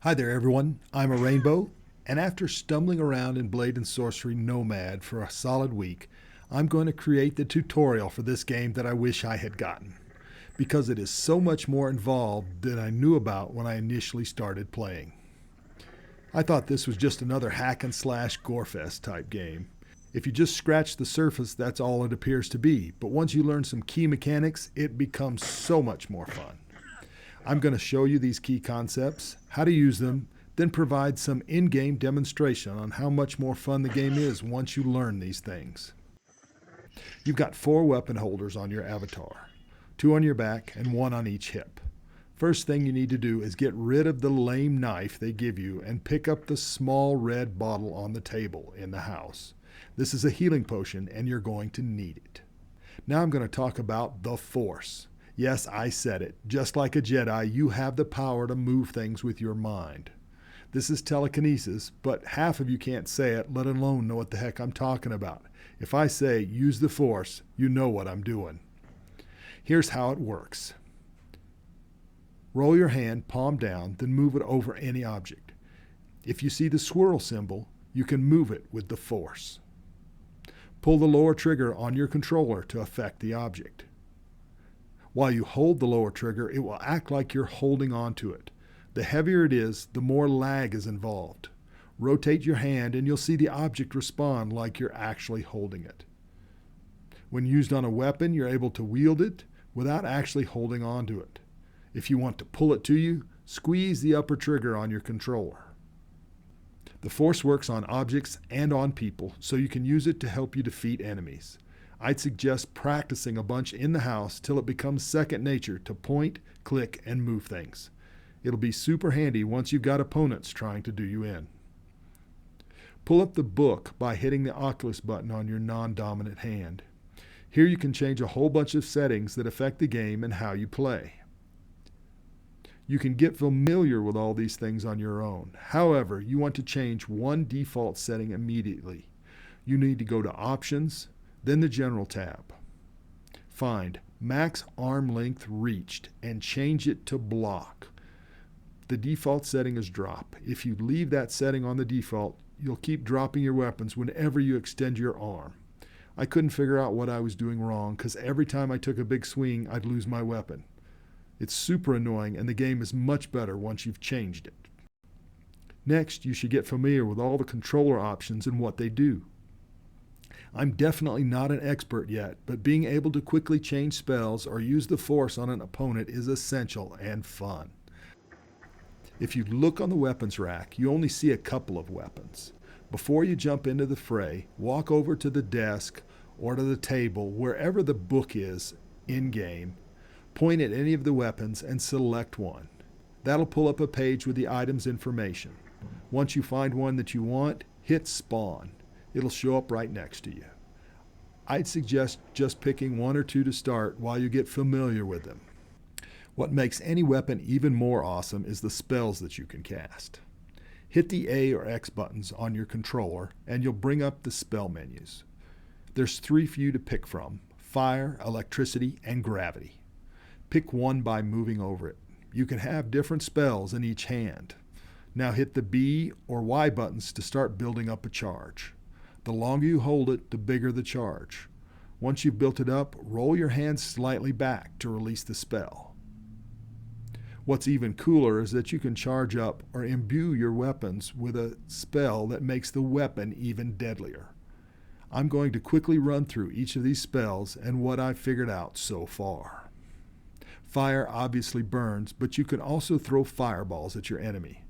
Hi there everyone, I'm a Rainbow, and after stumbling around in Blade and Sorcery Nomad for a solid week, I'm going to create the tutorial for this game that I wish I had gotten, because it is so much more involved than I knew about when I initially started playing. I thought this was just another hack and slash gorefest type game. If you just scratch the surface, that's all it appears to be, but once you learn some key mechanics, it becomes so much more fun. I'm going to show you these key concepts, how to use them, then provide some in-game demonstration on how much more fun the game is once you learn these things. You've got 4 weapon holders on your avatar, 2 on your back and 1 on each hip. First thing you need to do is get rid of the lame knife they give you and pick up the small red bottle on the table in the house. This is a healing potion and you're going to need it. Now I'm going to talk about the Force. Yes, I said it. Just like a Jedi, you have the power to move things with your mind. This is telekinesis, but half of you can't say it, let alone know what the heck I'm talking about. If I say use the Force, you know what I'm doing. Here's how it works. Roll your hand palm down, then move it over any object. If you see the swirl symbol, you can move it with the Force. Pull the lower trigger on your controller to affect the object. While you hold the lower trigger, it will act like you're holding on to it. The heavier it is, the more lag is involved. Rotate your hand and you'll see the object respond like you're actually holding it. When used on a weapon, you're able to wield it without actually holding on to it. If you want to pull it to you, squeeze the upper trigger on your controller. The Force works on objects and on people, so you can use it to help you defeat enemies. I'd suggest practicing a bunch in the house till it becomes second nature to point, click, and move things. It'll be super handy once you've got opponents trying to do you in. Pull up the book by hitting the Oculus button on your non-dominant hand. Here you can change a whole bunch of settings that affect the game and how you play. You can get familiar with all these things on your own. However, you want to change one default setting immediately. You need to go to Options, then the General tab. Find Max Arm Length Reached and change it to Block. The default setting is Drop. If you leave that setting on the default, you'll keep dropping your weapons whenever you extend your arm. I couldn't figure out what I was doing wrong because every time I took a big swing, I'd lose my weapon. It's super annoying and the game is much better once you've changed it. Next, you should get familiar with all the controller options and what they do. I'm definitely not an expert yet, but being able to quickly change spells or use the Force on an opponent is essential and fun. If you look on the weapons rack, you only see a couple of weapons. Before you jump into the fray, walk over to the desk or to the table, wherever the book is in-game, point at any of the weapons and select one. That'll pull up a page with the item's information. Once you find one that you want, hit Spawn. It'll show up right next to you. I'd suggest just picking 1 or 2 to start while you get familiar with them. What makes any weapon even more awesome is the spells that you can cast. Hit the A or X buttons on your controller and you'll bring up the spell menus. There's 3 for you to pick from: fire, electricity, and gravity. Pick one by moving over it. You can have different spells in each hand. Now hit the B or Y buttons to start building up a charge. The longer you hold it, the bigger the charge. Once you've built it up, roll your hand slightly back to release the spell. What's even cooler is that you can charge up or imbue your weapons with a spell that makes the weapon even deadlier. I'm going to quickly run through each of these spells and what I've figured out so far. Fire obviously burns, but you can also throw fireballs at your enemy.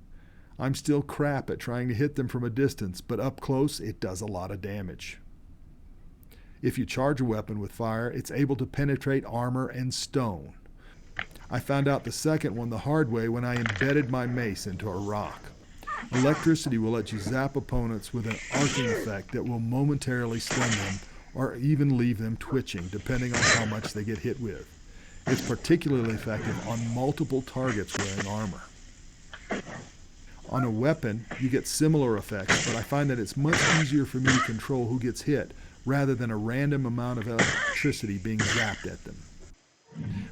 I'm still crap at trying to hit them from a distance, but up close it does a lot of damage. If you charge a weapon with fire, it's able to penetrate armor and stone. I found out the second one the hard way when I embedded my mace into a rock. Electricity will let you zap opponents with an arcing effect that will momentarily stun them or even leave them twitching, depending on how much they get hit with. It's particularly effective on multiple targets wearing armor. On a weapon, you get similar effects, but I find that it's much easier for me to control who gets hit rather than a random amount of electricity being zapped at them.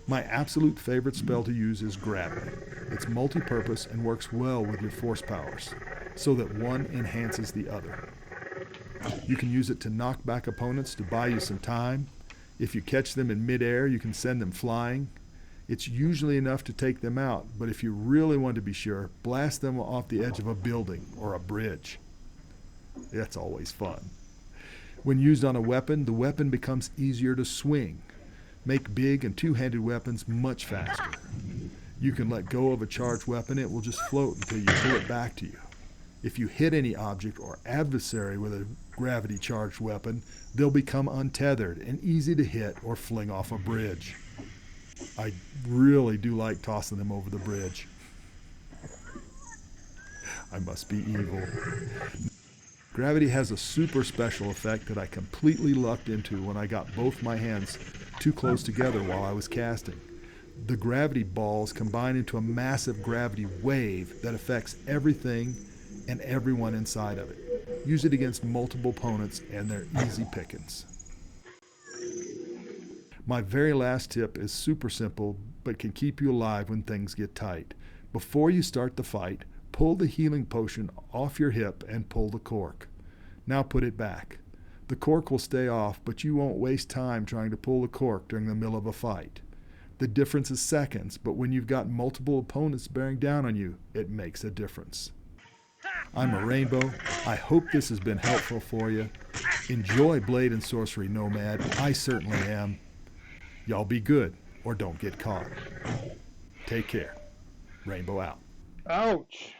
My absolute favorite spell to use is Gravity. It's multi-purpose and works well with your force powers, so that one enhances the other. You can use it to knock back opponents to buy you some time. If you catch them in midair, you can send them flying. It's usually enough to take them out, but if you really want to be sure, blast them off the edge of a building or a bridge. That's always fun. When used on a weapon, the weapon becomes easier to swing. Make big and two-handed weapons much faster. You can let go of a charged weapon, it will just float until you pull it back to you. If you hit any object or adversary with a gravity-charged weapon, they'll become untethered and easy to hit or fling off a bridge. I really do like tossing them over the bridge. I must be evil. Gravity has a super special effect that I completely lucked into when I got both my hands too close together while I was casting. The gravity balls combine into a massive gravity wave that affects everything and everyone inside of it. Use it against multiple opponents and they're easy pickings. My very last tip is super simple but can keep you alive when things get tight. Before you start the fight, pull the healing potion off your hip and pull the cork. Now put it back. The cork will stay off, but you won't waste time trying to pull the cork during the middle of a fight. The difference is seconds, but when you've got multiple opponents bearing down on you, it makes a difference. I'm a Rainbow. I hope this has been helpful for you. Enjoy Blade and Sorcery Nomad. I certainly am. Y'all be good, or don't get caught. Take care. Rainbow out. Ouch.